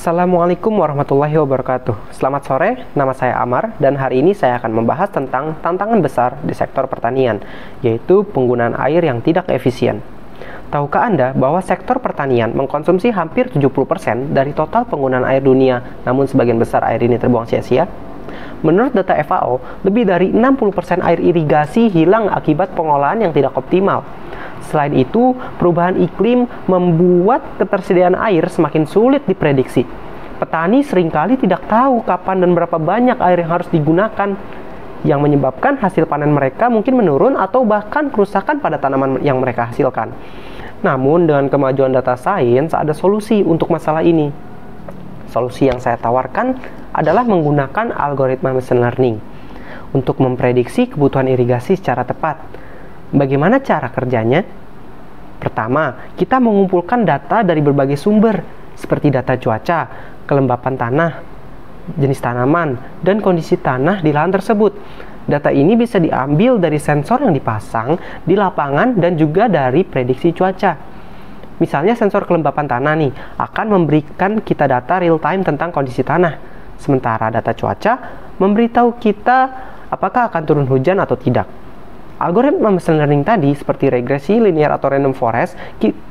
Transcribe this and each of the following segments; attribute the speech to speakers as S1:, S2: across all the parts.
S1: Assalamualaikum warahmatullahi wabarakatuh. Selamat sore, nama saya Amar dan hari ini saya akan membahas tentang tantangan besar di sektor pertanian, yaitu penggunaan air yang tidak efisien. Tahukah Anda bahwa sektor pertanian mengkonsumsi hampir 70% dari total penggunaan air dunia, namun sebagian besar air ini terbuang sia-sia? Menurut data FAO, lebih dari 60% air irigasi hilang akibat pengolahan yang tidak optimal. Selain itu, perubahan iklim membuat ketersediaan air semakin sulit diprediksi. Petani seringkali tidak tahu kapan dan berapa banyak air yang harus digunakan, yang menyebabkan hasil panen mereka mungkin menurun atau bahkan kerusakan pada tanaman yang mereka hasilkan. Namun, dengan kemajuan data sains, ada solusi untuk masalah ini. Solusi yang saya tawarkan adalah menggunakan algoritma machine learning untuk memprediksi kebutuhan irigasi secara tepat. Bagaimana cara kerjanya? Pertama, kita mengumpulkan data dari berbagai sumber, seperti data cuaca, kelembapan tanah, jenis tanaman, dan kondisi tanah di lahan tersebut. Data ini bisa diambil dari sensor yang dipasang di lapangan dan juga dari prediksi cuaca. Misalnya sensor kelembapan tanah nih, akan memberikan kita data real time tentang kondisi tanah. Sementara data cuaca memberitahu kita apakah akan turun hujan atau tidak. Algoritma machine learning tadi, seperti regresi linear atau random forest,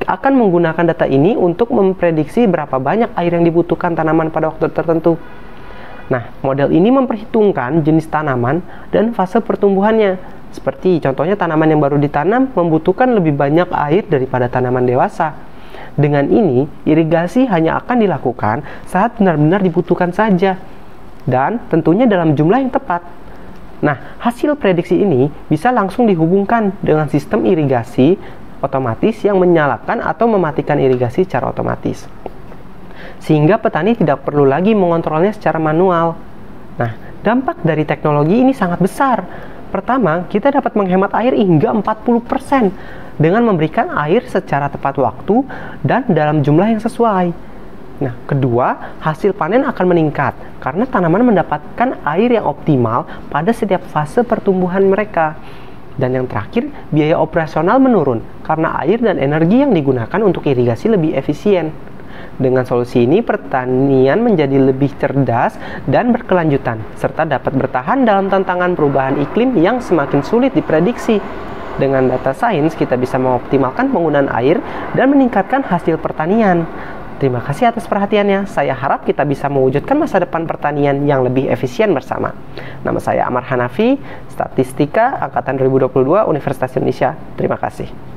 S1: akan menggunakan data ini untuk memprediksi berapa banyak air yang dibutuhkan tanaman pada waktu tertentu. Nah, model ini memperhitungkan jenis tanaman dan fase pertumbuhannya. Seperti contohnya tanaman yang baru ditanam membutuhkan lebih banyak air daripada tanaman dewasa. Dengan ini, irigasi hanya akan dilakukan saat benar-benar dibutuhkan saja, dan tentunya dalam jumlah yang tepat. Nah, hasil prediksi ini bisa langsung dihubungkan dengan sistem irigasi otomatis yang menyalakan atau mematikan irigasi secara otomatis. Sehingga petani tidak perlu lagi mengontrolnya secara manual. Nah, dampak dari teknologi ini sangat besar. Pertama, kita dapat menghemat air hingga 40% dengan memberikan air secara tepat waktu dan dalam jumlah yang sesuai. Nah, kedua, hasil panen akan meningkat karena tanaman mendapatkan air yang optimal pada setiap fase pertumbuhan mereka. Dan yang terakhir, biaya operasional menurun karena air dan energi yang digunakan untuk irigasi lebih efisien. Dengan solusi ini, pertanian menjadi lebih cerdas dan berkelanjutan, serta dapat bertahan dalam tantangan perubahan iklim yang semakin sulit diprediksi. Dengan data sains, kita bisa mengoptimalkan penggunaan air dan meningkatkan hasil pertanian. Terima kasih atas perhatiannya. Saya harap kita bisa mewujudkan masa depan pertanian yang lebih efisien bersama. Nama saya Amar Hanafi, Statistika Angkatan 2022 Universitas Indonesia. Terima kasih.